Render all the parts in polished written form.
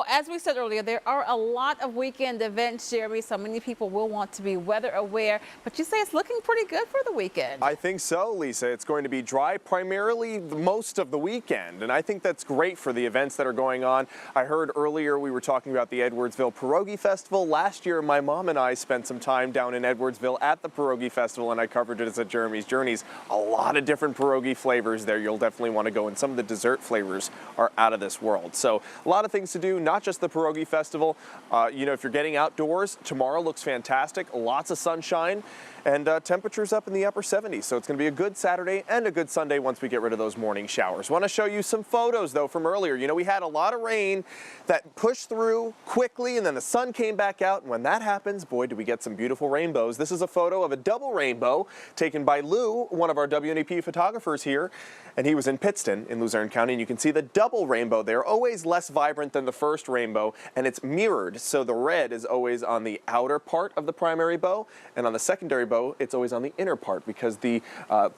As we said earlier, there are a lot of weekend events, Jeremy, so many people will want to be weather aware, but you say it's looking pretty good for the weekend. I think so, Lisa. It's going to be dry primarily most of the weekend, and I think that's great for the events that are going on. I heard earlier we were talking about the Edwardsville Pierogi Festival. Last year, my mom and I spent some time down in Edwardsville at the Pierogi Festival, and I covered it at Jeremy's Journeys. A lot of different pierogi flavors there. You'll definitely want to go, and some of the dessert flavors are out of this world. So a lot of things to do, not just the Pierogi Festival. If you're getting outdoors, tomorrow looks fantastic. Lots of sunshine and temperatures up in the upper 70s. So it's going to be a good Saturday and a good Sunday once we get rid of those morning showers. Want to show you some photos, though, from earlier. We had a lot of rain that pushed through quickly, and then the sun came back out. And when that happens, boy, do we get some beautiful rainbows. This is a photo of a double rainbow taken by Lou, one of our WNEP photographers here. And he was in Pittston in Luzerne County, and you can see the double rainbow there, always less vibrant than the first rainbow, and it's mirrored, so the red is always on the outer part of the primary bow, and on the secondary bow, it's always on the inner part, because the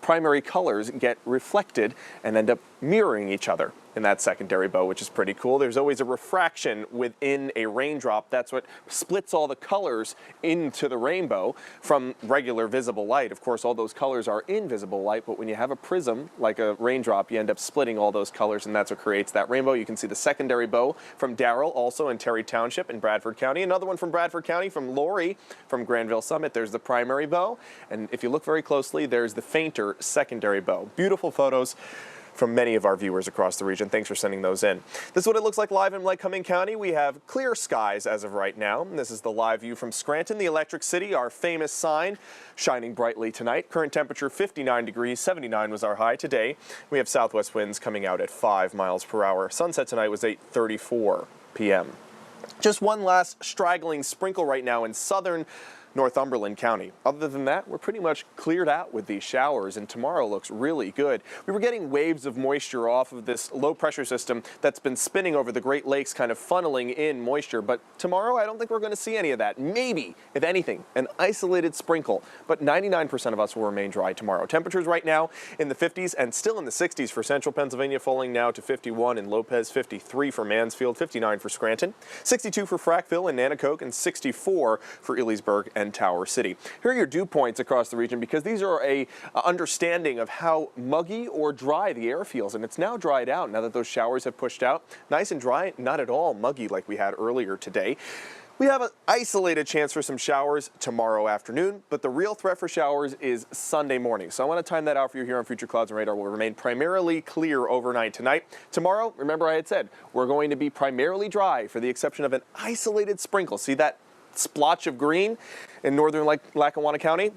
primary colors get reflected and end up mirroring each other in that secondary bow, which is pretty cool. There's always a refraction within a raindrop. That's what splits all the colors into the rainbow from regular visible light. Of course, all those colors are in visible light, but when you have a prism, like a raindrop, you end up splitting all those colors, and that's what creates that rainbow. You can see the secondary bow from Darrell, also in Terry Township in Bradford County. Another one from Bradford County from Lori from Granville Summit. There's the primary bow, and if you look very closely, there's the fainter secondary bow. Beautiful photos from many of our viewers across the region. Thanks for sending those in. This is what it looks like live in Lycoming County. We have clear skies as of right now. This is the live view from Scranton, the Electric City, our famous sign, shining brightly tonight. Current temperature 59 degrees, 79 was our high today. We have southwest winds coming out at 5 miles per hour. Sunset tonight was 8:34 p.m. Just one last straggling sprinkle right now in southern Northumberland County. Other than that, we're pretty much cleared out with these showers, and tomorrow looks really good. We were getting waves of moisture off of this low pressure system that's been spinning over the Great Lakes, kind of funneling in moisture, but tomorrow I don't think we're going to see any of that. Maybe, if anything, an isolated sprinkle, but 99% of us will remain dry tomorrow. Temperatures right now in the 50s and still in the 60s for central Pennsylvania, falling now to 51 in Lopez, 53 for Mansfield, 59 for Scranton, 62 for Frackville and Nanticoke, and 64 for Ellisburg and Tower City. Here are your dew points across the region, because these are a understanding of how muggy or dry the air feels, and it's now dried out now that those showers have pushed out. Nice and dry, not at all muggy like we had earlier today. We have an isolated chance for some showers tomorrow afternoon, but the real threat for showers is Sunday morning. So I want to time that out for you here on Future Clouds and Radar. Will remain primarily clear overnight tonight. Tomorrow, remember I had said, we're going to be primarily dry for the exception of an isolated sprinkle. See that splotch of green in northern Lackawanna County?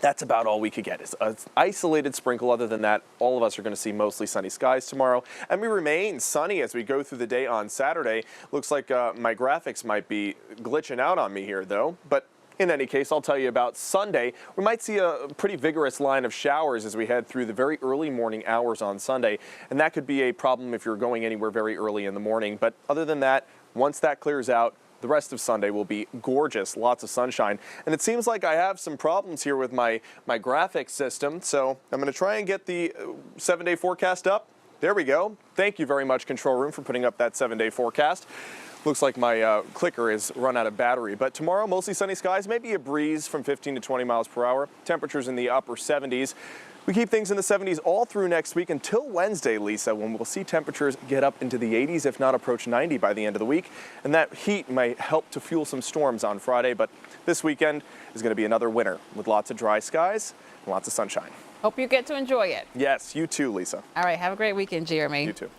That's about all we could get, is an isolated sprinkle. Other than that, all of us are going to see mostly sunny skies tomorrow, and we remain sunny as we go through the day on Saturday. Looks like my graphics might be glitching out on me here, though, but in any case, I'll tell you about Sunday. We might see a pretty vigorous line of showers as we head through the very early morning hours on Sunday, and that could be a problem if you're going anywhere very early in the morning. But other than that, once that clears out, the rest of Sunday will be gorgeous, lots of sunshine. And it seems like I have some problems here with my graphics system, so I'm going to try and get the 7-day forecast up. There we go. Thank you very much, Control Room, for putting up that 7-day forecast. Looks like my clicker has run out of battery. But tomorrow, mostly sunny skies, maybe a breeze from 15 to 20 miles per hour. Temperatures in the upper 70s. We keep things in the 70s all through next week until Wednesday, Lisa, when we'll see temperatures get up into the 80s, if not approach 90 by the end of the week. And that heat might help to fuel some storms on Friday. But this weekend is going to be another winter with lots of dry skies and lots of sunshine. Hope you get to enjoy it. Yes, you too, Lisa. All right, have a great weekend, Jeremy. You too.